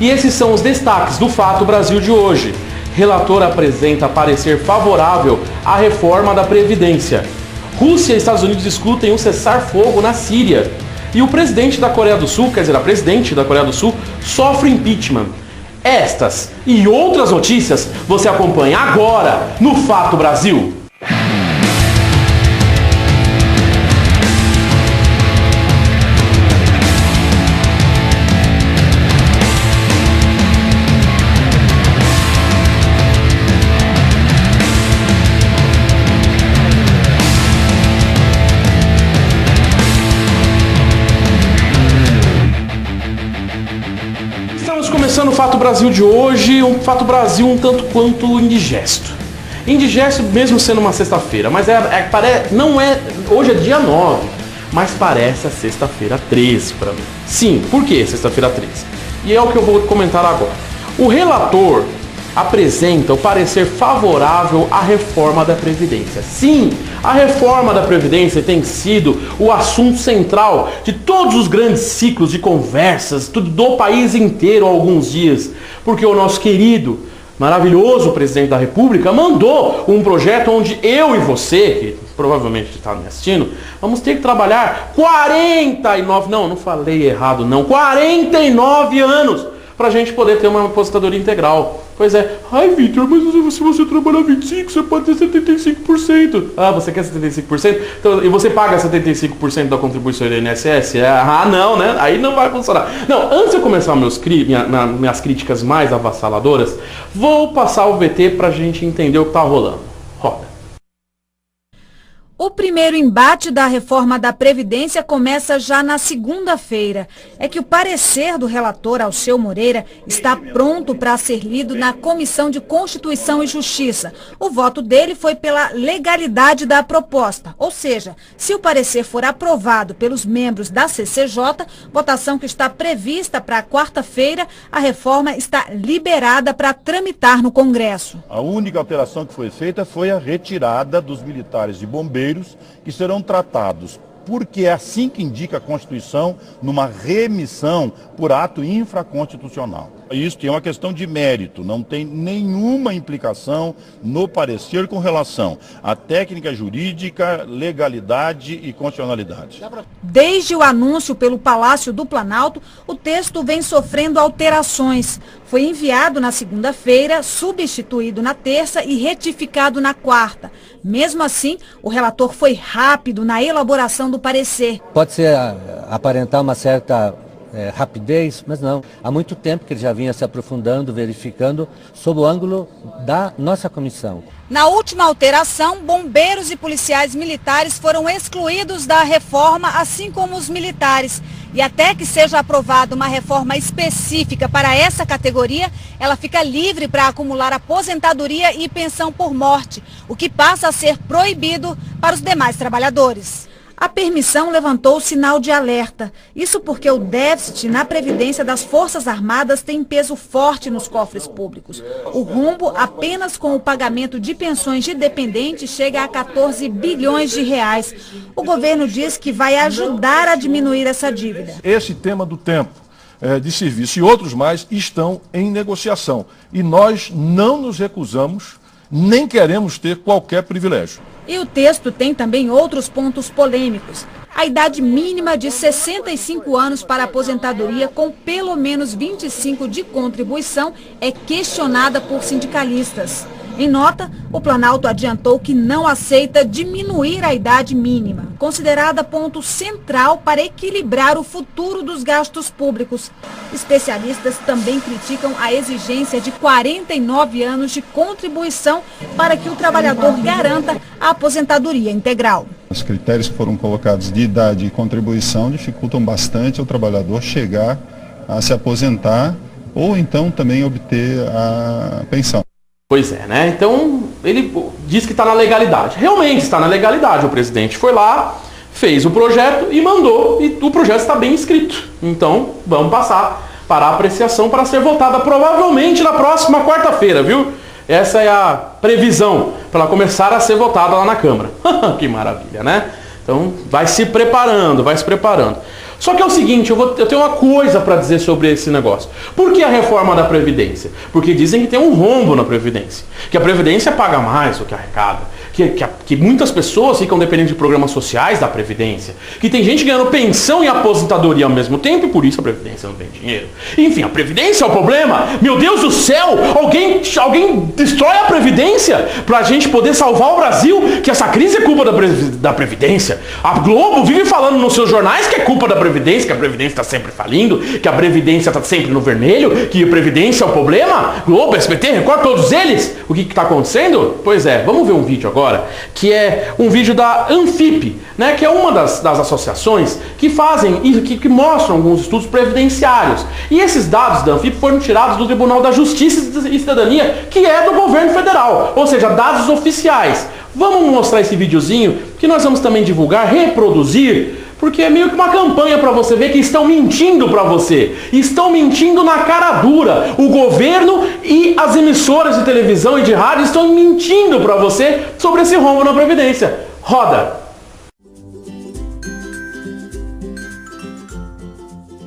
E esses são os destaques do Fato Brasil de hoje. Relator apresenta parecer favorável à reforma da Previdência. Rússia e Estados Unidos discutem um cessar-fogo na Síria. E o presidente da Coreia do Sul, quer dizer, a presidente da Coreia do Sul, sofre impeachment. Estas e outras notícias você acompanha agora no Fato Brasil. Começando o Fato Brasil de hoje, um Fato Brasil um tanto quanto indigesto. Indigesto mesmo sendo uma sexta-feira, mas não é, hoje é dia 9, mas parece a sexta-feira 13 para mim. Sim, por que sexta-feira 13? E é o que eu vou comentar agora. O relator apresenta o parecer favorável à reforma da Previdência. Sim, a reforma da Previdência tem sido o assunto central de todos os grandes ciclos de conversas do país inteiro há alguns dias, porque o nosso querido, maravilhoso presidente da República mandou um projeto onde eu e você, que provavelmente está me assistindo, vamos ter que trabalhar 49 anos para a gente poder ter uma aposentadoria integral. Pois é. Ai, Vitor, mas se você trabalhar 25, você pode ter 75%. Ah, você quer 75%? Então, e você paga 75% da contribuição do INSS? Ah, não, né? Aí não vai funcionar. Não, antes de eu começar minhas críticas mais avassaladoras, vou passar o VT para a gente entender o que está rolando. Roda. O primeiro embate da reforma da Previdência começa já na segunda-feira. É que o parecer do relator Alceu Moreira está pronto para ser lido na Comissão de Constituição e Justiça. O voto dele foi pela legalidade da proposta, ou seja, se o parecer for aprovado pelos membros da CCJ, votação que está prevista para quarta-feira, a reforma está liberada para tramitar no Congresso. A única alteração que foi feita foi a retirada dos militares e bombeiros que serão tratados, porque é assim que indica a Constituição, numa remissão por ato infraconstitucional. Isso é uma questão de mérito, não tem nenhuma implicação no parecer com relação à técnica jurídica, legalidade e constitucionalidade. Desde o anúncio pelo Palácio do Planalto, o texto vem sofrendo alterações. Foi enviado na segunda-feira, substituído na terça e retificado na quarta. Mesmo assim, o relator foi rápido na elaboração do parecer. Pode ser aparentar uma certa rapidez, mas não. Há muito tempo que ele já vinha se aprofundando, verificando, sob o ângulo da nossa comissão. Na última alteração, bombeiros e policiais militares foram excluídos da reforma, assim como os militares. E até que seja aprovada uma reforma específica para essa categoria, ela fica livre para acumular aposentadoria e pensão por morte, o que passa a ser proibido para os demais trabalhadores. A permissão levantou o sinal de alerta. Isso porque o déficit na Previdência das Forças Armadas tem peso forte nos cofres públicos. O rombo, apenas com o pagamento de pensões de dependentes, chega a 14 bilhões de reais. O governo diz que vai ajudar a diminuir essa dívida. Esse tema do tempo de serviço e outros mais estão em negociação. E nós não nos recusamos, nem queremos ter qualquer privilégio. E o texto tem também outros pontos polêmicos. A idade mínima de 65 anos para aposentadoria com pelo menos 25 de contribuição é questionada por sindicalistas. Em nota, o Planalto adiantou que não aceita diminuir a idade mínima, considerada ponto central para equilibrar o futuro dos gastos públicos. Especialistas também criticam a exigência de 49 anos de contribuição para que o trabalhador garanta a aposentadoria integral. Os critérios que foram colocados de idade e contribuição dificultam bastante ao trabalhador chegar a se aposentar ou então também obter a pensão. Pois é, né? Então, ele diz que está na legalidade. Realmente está na legalidade. O presidente foi lá, fez o projeto e mandou, e o projeto está bem escrito. Então, vamos passar para a apreciação para ser votada provavelmente na próxima quarta-feira, viu? Essa é a previsão para ela começar a ser votada lá na Câmara. Que maravilha, né? Então, vai se preparando, vai se preparando. Só que é o seguinte, eu tenho uma coisa para dizer sobre esse negócio. Por que a reforma da Previdência? Porque dizem que tem um rombo na Previdência. Que a Previdência paga mais do que arrecada. Que muitas pessoas ficam dependendo de programas sociais da Previdência. Que tem gente ganhando pensão e aposentadoria ao mesmo tempo e por isso a Previdência não tem dinheiro. Enfim, a Previdência é o problema. Meu Deus do céu! Alguém destrói a Previdência pra gente poder salvar o Brasil? Que essa crise é culpa da Previdência. A Globo vive falando nos seus jornais que é culpa da Previdência, que a Previdência está sempre falindo, que a Previdência está sempre no vermelho, que a Previdência é o problema. Globo, SBT, Record, todos eles. O que está acontecendo? Pois é, vamos ver um vídeo agora, que é um vídeo da Anfip, né, que é uma das associações que fazem e que mostram alguns estudos previdenciários. E esses dados da Anfip foram tirados do Tribunal da Justiça e Cidadania, que é do governo federal, ou seja, dados oficiais. Vamos mostrar esse videozinho, que nós vamos também divulgar, reproduzir, porque é meio que uma campanha para você ver que estão mentindo para você. Estão mentindo na cara dura. O governo e as emissoras de televisão e de rádio estão mentindo para você sobre esse rombo na Previdência. Roda!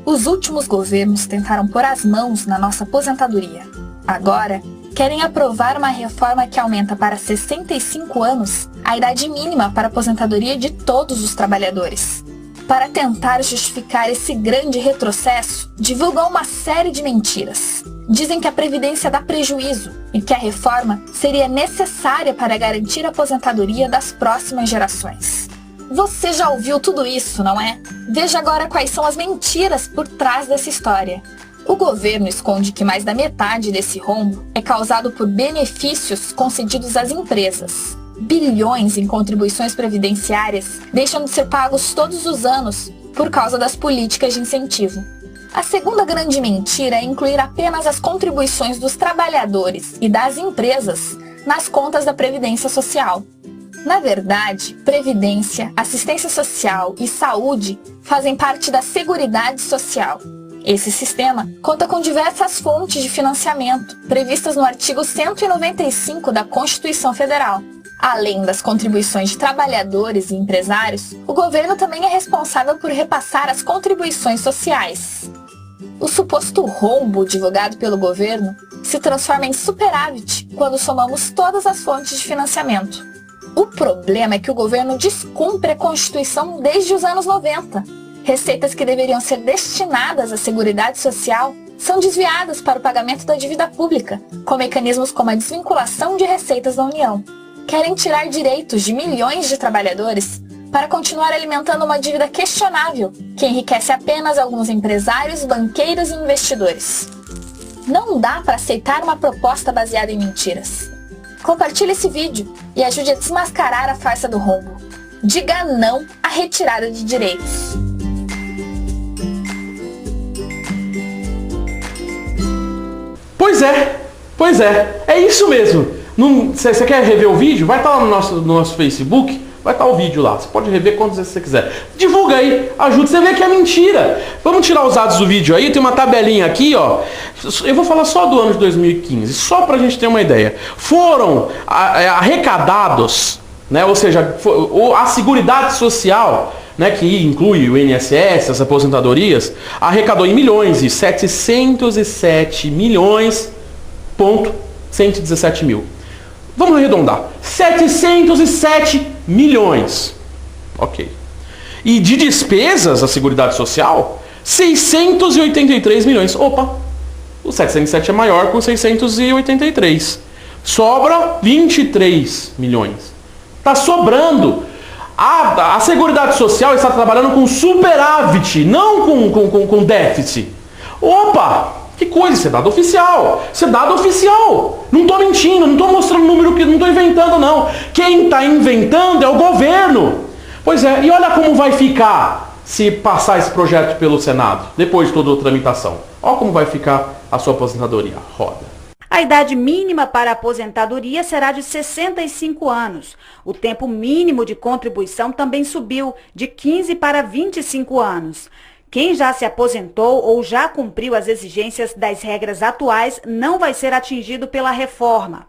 Os últimos governos tentaram pôr as mãos na nossa aposentadoria. Agora, querem aprovar uma reforma que aumenta para 65 anos a idade mínima para a aposentadoria de todos os trabalhadores. Para tentar justificar esse grande retrocesso, divulgam uma série de mentiras. Dizem que a Previdência dá prejuízo e que a reforma seria necessária para garantir a aposentadoria das próximas gerações. Você já ouviu tudo isso, não é? Veja agora quais são as mentiras por trás dessa história. O governo esconde que mais da metade desse rombo é causado por benefícios concedidos às empresas. Bilhões em contribuições previdenciárias deixam de ser pagos todos os anos por causa das políticas de incentivo. A segunda grande mentira é incluir apenas as contribuições dos trabalhadores e das empresas nas contas da Previdência Social. Na verdade, Previdência, Assistência Social e Saúde fazem parte da Seguridade Social. Esse sistema conta com diversas fontes de financiamento, previstas no artigo 195 da Constituição Federal. Além das contribuições de trabalhadores e empresários, o governo também é responsável por repassar as contribuições sociais. O suposto rombo divulgado pelo governo se transforma em superávit quando somamos todas as fontes de financiamento. O problema é que o governo descumpre a Constituição desde os anos 90. Receitas que deveriam ser destinadas à Seguridade Social são desviadas para o pagamento da dívida pública, com mecanismos como a desvinculação de receitas da União. Querem tirar direitos de milhões de trabalhadores para continuar alimentando uma dívida questionável, que enriquece apenas alguns empresários, banqueiros e investidores. Não dá para aceitar uma proposta baseada em mentiras. Compartilhe esse vídeo e ajude a desmascarar a farsa do rombo. Diga não à retirada de direitos. Pois é isso mesmo. Você quer rever o vídeo? Vai estar lá no nosso Facebook, vai estar o vídeo lá. Você pode rever quantas vezes você quiser. Divulga aí, ajuda você a ver que é mentira. Vamos tirar os dados do vídeo aí, tem uma tabelinha aqui, ó. Eu vou falar só do ano de 2015, só pra gente ter uma ideia. Foram arrecadados, né, ou seja, a Seguridade Social, né, que inclui o INSS, as aposentadorias, arrecadou em milhões e 707 milhões, 117 mil. Vamos arredondar. 707 milhões. Ok. E de despesas da Seguridade Social, 683 milhões. Opa, o 707 é maior que o 683. Sobra 23 milhões. Está sobrando. A Seguridade Social está trabalhando com superávit, não com déficit. Opa! Que coisa, isso é dado oficial. Isso é dado oficial. Não estou mentindo, não estou mostrando número que não estou inventando, não. Quem está inventando é o governo. Pois é, e olha como vai ficar se passar esse projeto pelo Senado, depois de toda a tramitação. Olha como vai ficar a sua aposentadoria. Roda. A idade mínima para a aposentadoria será de 65 anos. O tempo mínimo de contribuição também subiu de 15 para 25 anos. Quem já se aposentou ou já cumpriu as exigências das regras atuais não vai ser atingido pela reforma.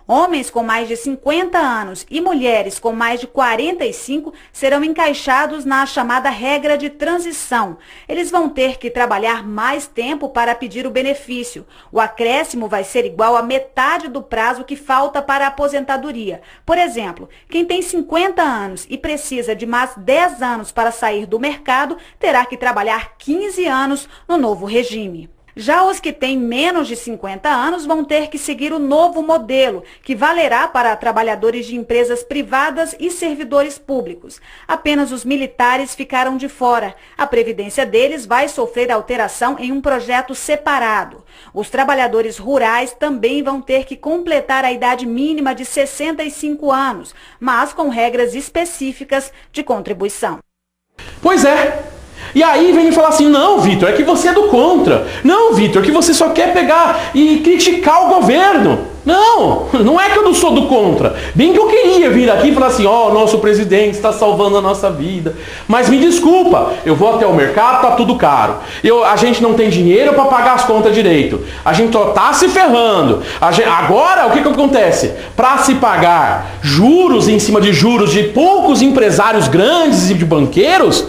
Homens com mais de 50 anos e mulheres com mais de 45 serão encaixados na chamada regra de transição. Eles vão ter que trabalhar mais tempo para pedir o benefício. O acréscimo vai ser igual a metade do prazo que falta para a aposentadoria. Por exemplo, quem tem 50 anos e precisa de mais 10 anos para sair do mercado, terá que trabalhar 15 anos no novo regime. Já os que têm menos de 50 anos vão ter que seguir o novo modelo, que valerá para trabalhadores de empresas privadas e servidores públicos. Apenas os militares ficaram de fora. A previdência deles vai sofrer alteração em um projeto separado. Os trabalhadores rurais também vão ter que completar a idade mínima de 65 anos, mas com regras específicas de contribuição. Pois é. E aí vem me falar assim, não, Vitor, é que você é do contra. Não, Vitor, que você só quer pegar e criticar o governo. Não, não é que eu não sou do contra. Bem que eu queria vir aqui e falar assim, ó, nosso presidente está salvando a nossa vida. Mas me desculpa, eu vou até o mercado, tá tudo caro. A gente não tem dinheiro para pagar as contas direito. A gente só tá se ferrando. Agora, o que acontece? Para se pagar juros em cima de juros de poucos empresários grandes e de banqueiros,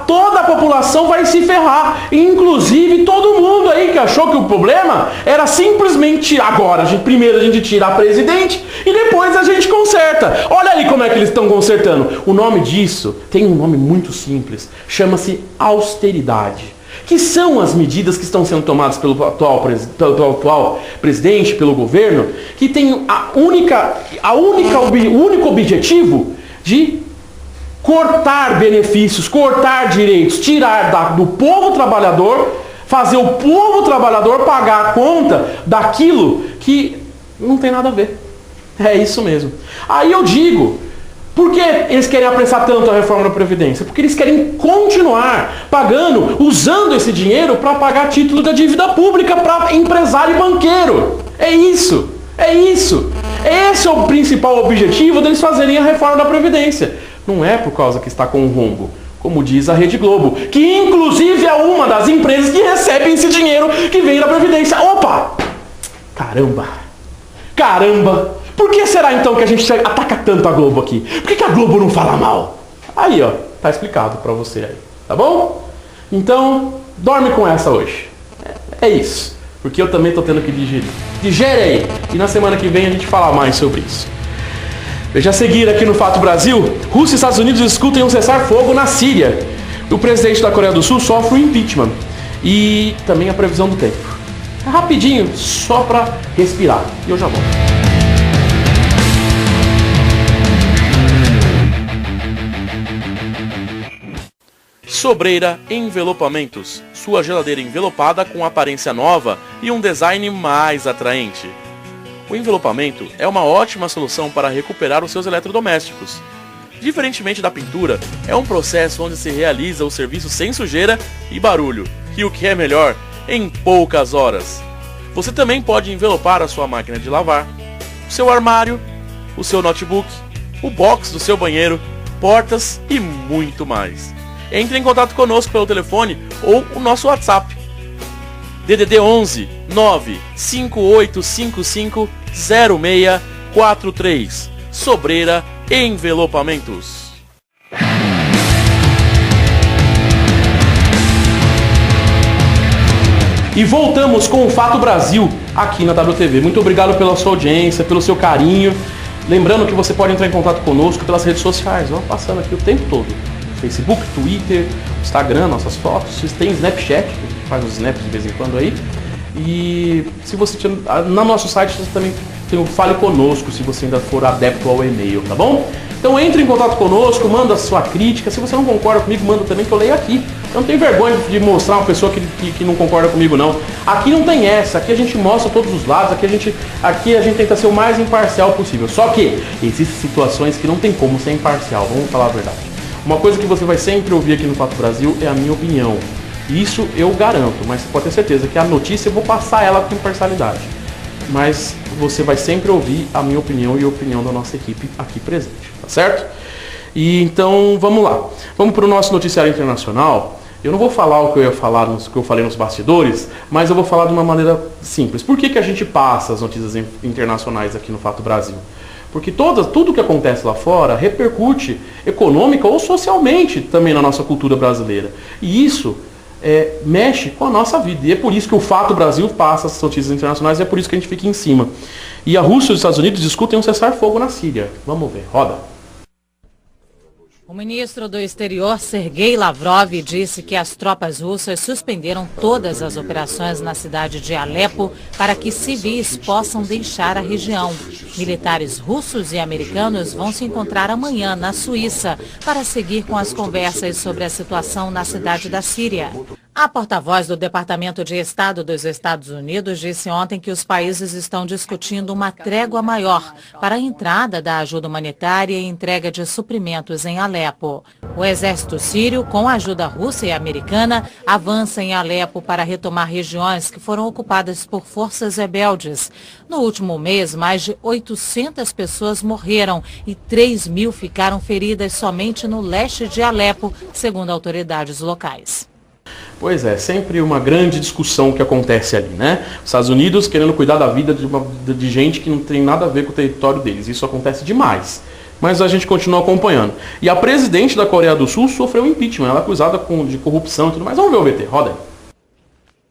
toda a população vai se ferrar, inclusive todo mundo aí que achou que o problema era simplesmente agora, primeiro a gente tira a presidente e depois a gente conserta. Olha aí como é que eles estão consertando. O nome disso tem um nome muito simples, chama-se austeridade. Que são as medidas que estão sendo tomadas pelo atual presidente, pelo governo, que tem o único objetivo de cortar benefícios, cortar direitos, tirar do povo trabalhador, fazer o povo trabalhador pagar a conta daquilo que não tem nada a ver. É isso mesmo. Aí eu digo, por que eles querem apressar tanto a reforma da Previdência? Porque eles querem continuar pagando, usando esse dinheiro para pagar título da dívida pública para empresário e banqueiro. É isso. É isso. Esse é o principal objetivo deles fazerem a reforma da Previdência. Não é por causa que está com um rombo, como diz a Rede Globo, que inclusive é uma das empresas que recebem esse dinheiro que vem da Previdência. Opa! Caramba! Por que será então que a gente ataca tanto a Globo aqui? Por que a Globo não fala mal? Aí, ó, tá explicado pra você aí, tá bom? Então, dorme com essa hoje. É isso, porque eu também tô tendo que digerir. Digere aí, e na semana que vem a gente fala mais sobre isso. Veja a seguir aqui no Fato Brasil, Rússia e Estados Unidos discutem um cessar-fogo na Síria. O presidente da Coreia do Sul sofre um impeachment e também a previsão do tempo. Rapidinho, só para respirar. E eu já volto. Sobreira Envelopamentos. Sua geladeira envelopada com aparência nova e um design mais atraente. O envelopamento é uma ótima solução para recuperar os seus eletrodomésticos. Diferentemente da pintura, é um processo onde se realiza o serviço sem sujeira e barulho, e o que é melhor, em poucas horas. Você também pode envelopar a sua máquina de lavar, o seu armário, o seu notebook, o box do seu banheiro, portas e muito mais. Entre em contato conosco pelo telefone ou o nosso WhatsApp. DDD 11 95855 0643. Sobreira Envelopamentos. E voltamos com o Fato Brasil aqui na WTV. Muito obrigado pela sua audiência, pelo seu carinho. Lembrando que você pode entrar em contato conosco pelas redes sociais. Vamos passando aqui o tempo todo. Facebook, Twitter, Instagram, nossas fotos. Tem Snapchat, que faz uns snaps de vez em quando aí. E se você no nosso site você também tem o Fale Conosco, se você ainda for adepto ao e-mail, tá bom? Então entre em contato conosco, manda a sua crítica. Se você não concorda comigo, manda também que eu leio aqui. Eu não tenho vergonha de mostrar uma pessoa que não concorda comigo, não. Aqui não tem essa, aqui a gente mostra todos os lados, aqui a gente tenta ser o mais imparcial possível. Só que existem situações que não tem como ser imparcial, vamos falar a verdade. Uma coisa que você vai sempre ouvir aqui no Fato Brasil é a minha opinião. Isso eu garanto, mas você pode ter certeza que a notícia eu vou passar ela com imparcialidade. Mas você vai sempre ouvir a minha opinião e a opinião da nossa equipe aqui presente, tá certo? E então vamos lá. Vamos para o nosso noticiário internacional. Eu não vou falar o que eu ia falar, o que eu falei nos bastidores, mas eu vou falar de uma maneira simples. Por que a gente passa as notícias internacionais aqui no Fato Brasil? Porque tudo que acontece lá fora repercute econômica ou socialmente também na nossa cultura brasileira. E isso mexe com a nossa vida. E é por isso que o Fato Brasil passa as notícias internacionais e é por isso que a gente fica em cima. E a Rússia e os Estados Unidos discutem um cessar-fogo na Síria. Vamos ver. Roda. O ministro do Exterior, Sergei Lavrov, disse que as tropas russas suspenderam todas as operações na cidade de Alepo para que civis possam deixar a região. Militares russos e americanos vão se encontrar amanhã na Suíça para seguir com as conversas sobre a situação na cidade da Síria. A porta-voz do Departamento de Estado dos Estados Unidos disse ontem que os países estão discutindo uma trégua maior para a entrada da ajuda humanitária e entrega de suprimentos em Alepo. O exército sírio, com a ajuda russa e americana, avança em Alepo para retomar regiões que foram ocupadas por forças rebeldes. No último mês, mais de 800 pessoas morreram e 3.000 ficaram feridas somente no leste de Alepo, segundo autoridades locais. Pois é, sempre uma grande discussão que acontece ali, né? Os Estados Unidos querendo cuidar da vida de gente que não tem nada a ver com o território deles. Isso acontece demais. Mas a gente continua acompanhando. E a presidente da Coreia do Sul sofreu impeachment. Ela é acusada de corrupção e tudo mais. Vamos ver o VT, roda aí.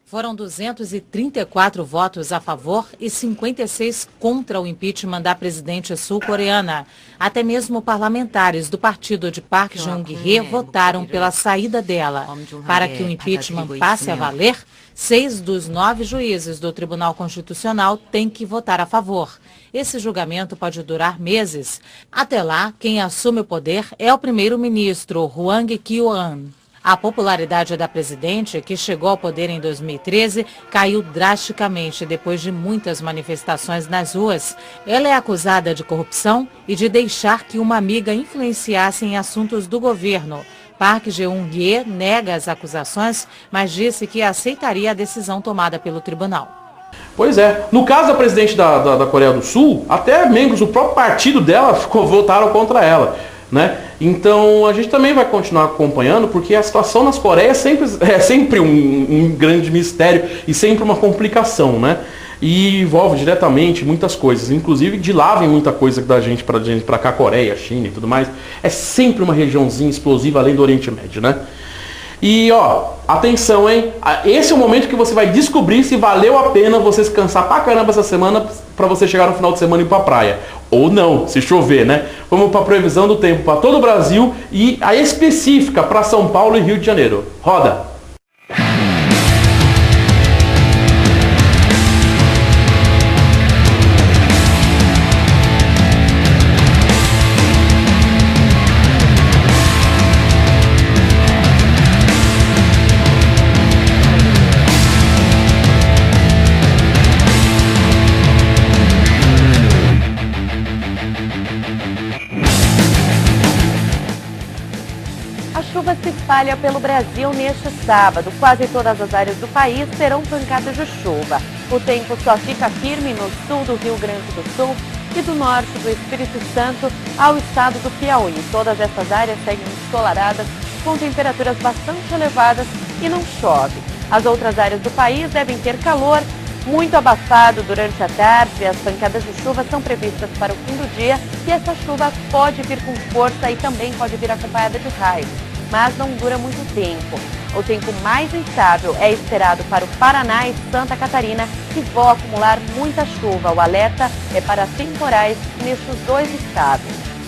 Foram 234 votos a favor e 56 contra o impeachment da presidente sul-coreana. Até mesmo parlamentares do partido de Park Geun-hye votaram pela saída dela. Para que o impeachment passe a valer, 6 dos 9 juízes do Tribunal Constitucional têm que votar a favor. Esse julgamento pode durar meses. Até lá, quem assume o poder é o primeiro-ministro Hwang Kyo-ahn. A popularidade da presidente, que chegou ao poder em 2013, caiu drasticamente depois de muitas manifestações nas ruas. Ela é acusada de corrupção e de deixar que uma amiga influenciasse em assuntos do governo. Park Geun-hye nega as acusações, mas disse que aceitaria a decisão tomada pelo tribunal. Pois é. No caso da presidente da Coreia do Sul, até membros do próprio partido dela votaram contra ela. Né? Então a gente também vai continuar acompanhando, porque a situação nas Coreias é sempre um grande mistério e sempre uma complicação, né? E envolve diretamente muitas coisas, inclusive de lá vem muita coisa da gente para cá, Coreia, China e tudo mais. É sempre uma regiãozinha explosiva além do Oriente Médio, né? E atenção, hein? Esse é o momento que você vai descobrir se valeu a pena você se cansar pra caramba essa semana para você chegar no final de semana e ir pra praia. Ou não, se chover, né? Vamos para a previsão do tempo para todo o Brasil e a específica para São Paulo e Rio de Janeiro. Roda! Se espalha pelo Brasil neste sábado. Quase todas as áreas do país terão pancadas de chuva. O tempo só fica firme no sul do Rio Grande do Sul e do norte do Espírito Santo ao estado do Piauí. Todas essas áreas seguem ensolaradas com temperaturas bastante elevadas e não chove. As outras áreas do país devem ter calor muito abafado durante a tarde. As pancadas de chuva são previstas para o fim do dia e essa chuva pode vir com força e também pode vir acompanhada de raios, mas não dura muito tempo. O tempo mais instável é esperado para o Paraná e Santa Catarina, que vão acumular muita chuva. O alerta é para temporais nestes dois estados.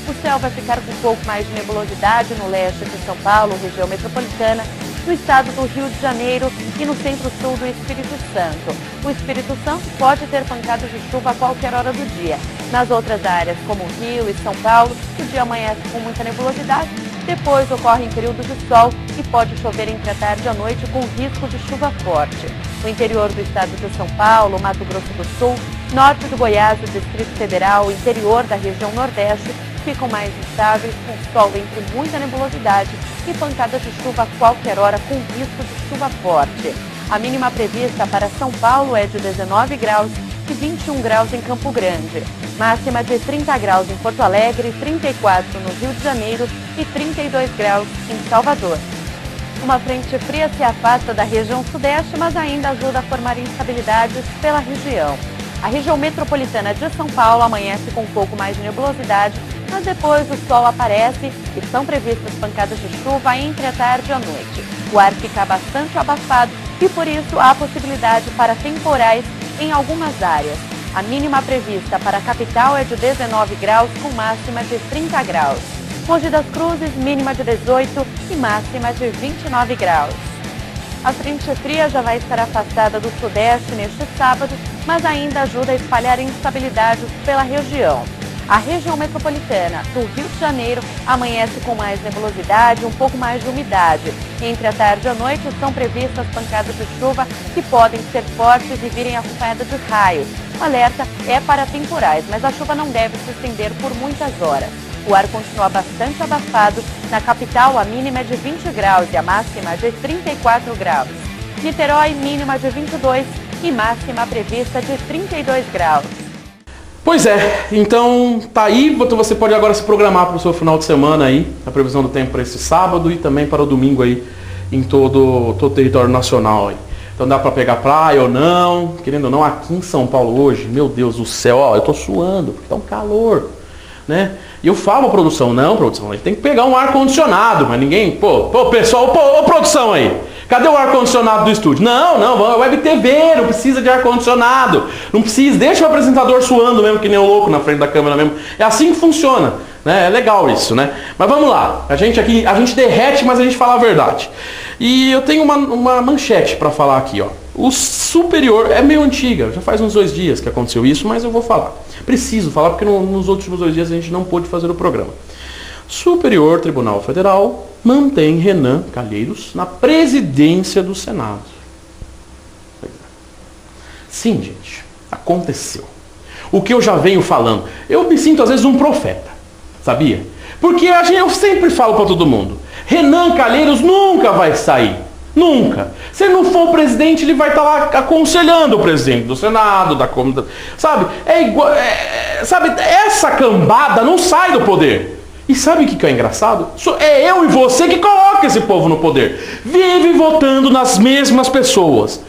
O céu vai ficar com um pouco mais de nebulosidade no leste de São Paulo, região metropolitana, no estado do Rio de Janeiro e no centro-sul do Espírito Santo. O Espírito Santo pode ter pancadas de chuva a qualquer hora do dia. Nas outras áreas, como Rio e São Paulo, o dia amanhece com muita nebulosidade, depois ocorrem períodos de sol e pode chover entre a tarde e a noite com risco de chuva forte. O interior do estado de São Paulo, Mato Grosso do Sul, norte do Goiás, o Distrito Federal, o interior da região Nordeste ficam mais instáveis, com sol entre muita nebulosidade e pancadas de chuva a qualquer hora com risco de chuva forte. A mínima prevista para São Paulo é de 19 graus e 21 graus em Campo Grande. Máxima de 30 graus em Porto Alegre, 34 no Rio de Janeiro e 32 graus em Salvador. Uma frente fria se afasta da região sudeste, mas ainda ajuda a formar instabilidades pela região. A região metropolitana de São Paulo amanhece com um pouco mais de nebulosidade, mas depois o sol aparece e são previstas pancadas de chuva entre a tarde e a noite. O ar fica bastante abafado e por isso há possibilidade para temporais em algumas áreas. A mínima prevista para a capital é de 19 graus com máxima de 30 graus. Mogi das Cruzes, mínima de 18 e máxima de 29 graus. A frente fria já vai estar afastada do sudeste neste sábado, mas ainda ajuda a espalhar instabilidades pela região. A região metropolitana do Rio de Janeiro amanhece com mais nebulosidade e um pouco mais de umidade. Entre a tarde e a noite são previstas pancadas de chuva que podem ser fortes e virem acompanhadas de raios. O alerta é para temporais, mas a chuva não deve se estender por muitas horas. O ar continua bastante abafado. Na capital, a mínima é de 20 graus e a máxima de 34 graus. Niterói, mínima de 22 e máxima prevista de 32 graus. Pois é, então tá aí, você pode agora se programar para o seu final de semana aí, a previsão do tempo para esse sábado e também para o domingo aí, em todo o território nacional aí. Então dá para pegar praia ou não, querendo ou não, aqui em São Paulo hoje, meu Deus do céu, ó, eu tô suando, porque tá um calor, né? E eu falo, produção, a gente tem que pegar um ar-condicionado, mas ninguém, pessoal, produção aí, cadê o ar-condicionado do estúdio? Não, web TV, não precisa de ar-condicionado, não precisa, deixa o apresentador suando mesmo, que nem um louco na frente da câmera mesmo, é assim que funciona, né? É legal isso, né? Mas vamos lá, a gente derrete, mas a gente fala a verdade. E eu tenho uma manchete para falar aqui, ó. O Superior, é meio antiga, já faz uns 2 dias que aconteceu isso, mas eu vou falar. Preciso falar porque nos últimos 2 dias a gente não pôde fazer o programa. Superior Tribunal Federal mantém Renan Calheiros na presidência do Senado. Sim, gente, aconteceu. O que eu já venho falando, eu me sinto às vezes um profeta, sabia? Porque eu sempre falo para todo mundo, Renan Calheiros nunca vai sair. Nunca. Se ele não for o presidente, ele vai estar lá aconselhando o presidente do Senado, da Câmara. Sabe? Sabe, essa cambada não sai do poder. E sabe o que é engraçado? É eu e você que coloca esse povo no poder. Vive votando nas mesmas pessoas.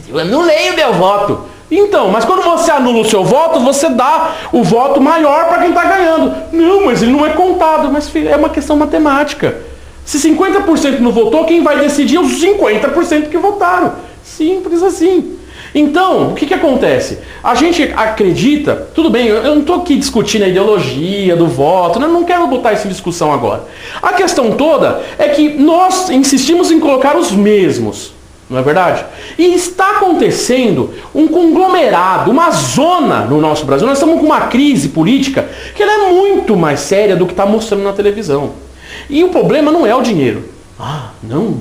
Eu anulei o meu voto. Então, mas quando você anula o seu voto, você dá o voto maior para quem está ganhando. Não, mas ele não é contado. Mas filho, é uma questão matemática. Se 50% não votou, quem vai decidir é os 50% que votaram. Simples assim. Então, o que acontece? A gente acredita, tudo bem, eu não estou aqui discutindo a ideologia do voto, não quero botar isso em discussão agora. A questão toda é que nós insistimos em colocar os mesmos, não é verdade? E está acontecendo um conglomerado, uma zona no nosso Brasil. Nós estamos com uma crise política que ela é muito mais séria do que está mostrando na televisão. E o problema não é o dinheiro. Não.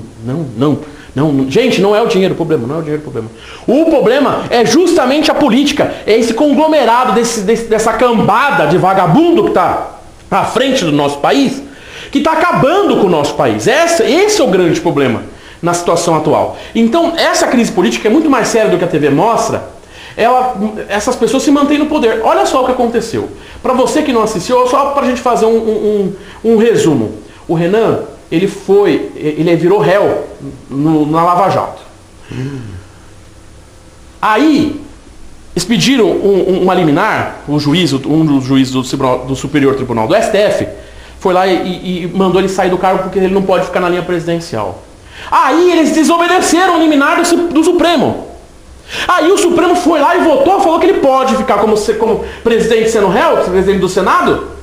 Gente, não é o dinheiro o problema, não é o dinheiro o problema. O problema é justamente a política, é esse conglomerado, dessa cambada de vagabundo que está à frente do nosso país, que está acabando com o nosso país. Esse é o grande problema na situação atual. Então, essa crise política é muito mais séria do que a TV mostra. Essas pessoas se mantêm no poder. Olha só o que aconteceu. Para você que não assistiu, só para a gente fazer um resumo. O Renan, ele virou réu na Lava Jato. Aí, eles pediram uma liminar, um dos juízes do Superior Tribunal do STF, foi lá e mandou ele sair do cargo porque ele não pode ficar na linha presidencial. Aí eles desobedeceram o liminar do Supremo. Aí o Supremo foi lá e votou, falou que ele pode ficar como presidente sendo réu, presidente do Senado.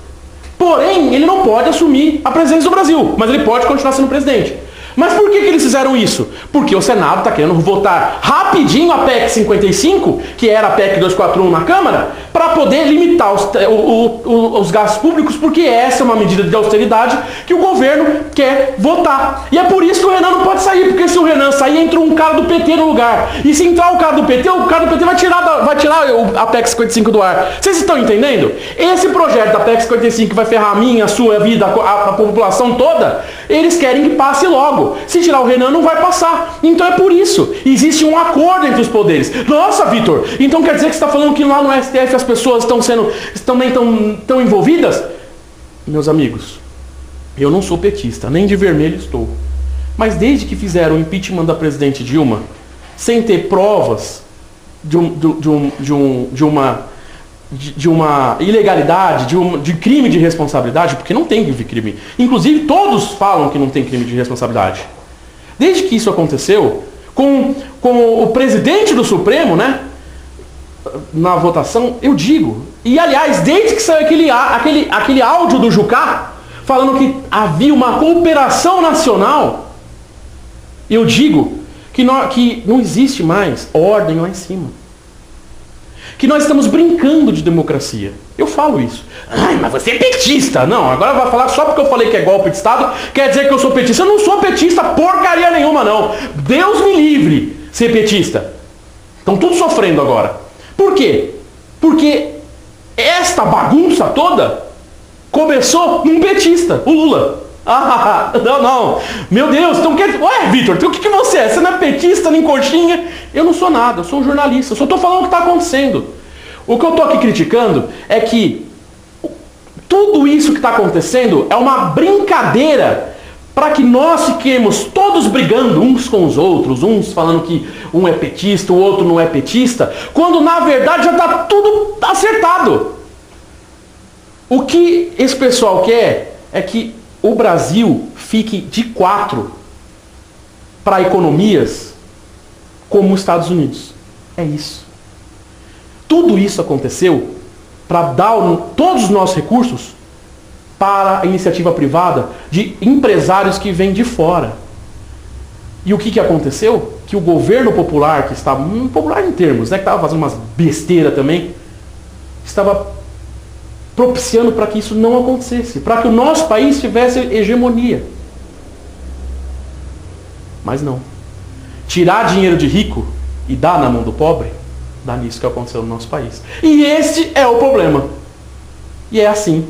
Porém, ele não pode assumir a presidência do Brasil, mas ele pode continuar sendo presidente. Mas por que eles fizeram isso? Porque o Senado está querendo votar rapidinho a PEC 55, que era a PEC 241 na Câmara, para poder limitar os gastos públicos, porque essa é uma medida de austeridade que o governo quer votar. E é por isso que o Renan não pode sair, porque se o Renan sair, entra um cara do PT no lugar. E se entrar o cara do PT vai tirar a PEC 55 do ar. Vocês estão entendendo? Esse projeto da PEC 55 que vai ferrar a minha, a sua vida, a população toda, eles querem que passe logo. Se tirar o Renan, não vai passar. Então é por isso. Existe um acordo entre os poderes. Nossa, Vitor, então quer dizer que você está falando que lá no STF as pessoas estão envolvidas? Meus amigos, eu não sou petista, nem de vermelho estou. Mas desde que fizeram o impeachment da presidente Dilma, sem ter provas de uma ilegalidade, de crime de responsabilidade, porque não tem crime. Inclusive, todos falam que não tem crime de responsabilidade. Desde que isso aconteceu, com o presidente do Supremo, né, na votação, eu digo, e aliás, desde que saiu aquele áudio do Jucá, falando que havia uma cooperação nacional, eu digo que não existe mais ordem lá em cima. Que nós estamos brincando de democracia. Eu falo isso. Ai, mas você é petista. Não, agora vai falar só porque eu falei que é golpe de Estado, quer dizer que eu sou petista. Eu não sou petista porcaria nenhuma, não. Deus me livre ser petista. Estão todos sofrendo agora. Por quê? Porque esta bagunça toda começou num petista, o Lula. Não. Meu Deus, então ué, Vitor, então o que você é? Você não é petista, nem coxinha? Eu não sou nada, eu sou um jornalista, eu só estou falando o que está acontecendo. O que eu estou aqui criticando é que tudo isso que está acontecendo é uma brincadeira para que nós fiquemos todos brigando uns com os outros, uns falando que um é petista, o outro não é petista, quando na verdade já está tudo acertado. O que esse pessoal quer é que o Brasil fique de 4 para economias como os Estados Unidos. É isso. Tudo isso aconteceu para dar todos os nossos recursos para a iniciativa privada de empresários que vêm de fora. E o que aconteceu? Que o governo popular, que estava, popular em termos, né, que estava fazendo umas besteiras também, estava propiciando para que isso não acontecesse, para que o nosso país tivesse hegemonia. Mas não. Tirar dinheiro de rico e dar na mão do pobre, dá nisso que aconteceu no nosso país. E este é o problema. E é assim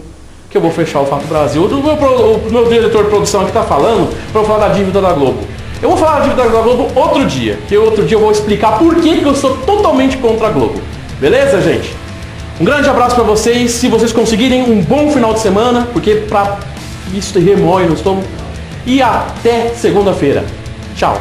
que eu vou fechar o Fato Brasil. O meu diretor de produção aqui está falando para eu falar da dívida da Globo. Eu vou falar da dívida da Globo outro dia, que outro dia eu vou explicar por que eu sou totalmente contra a Globo. Beleza, gente? Um grande abraço para vocês. Se vocês conseguirem, um bom final de semana, porque isso remói no estômago. E até segunda-feira. Tchau.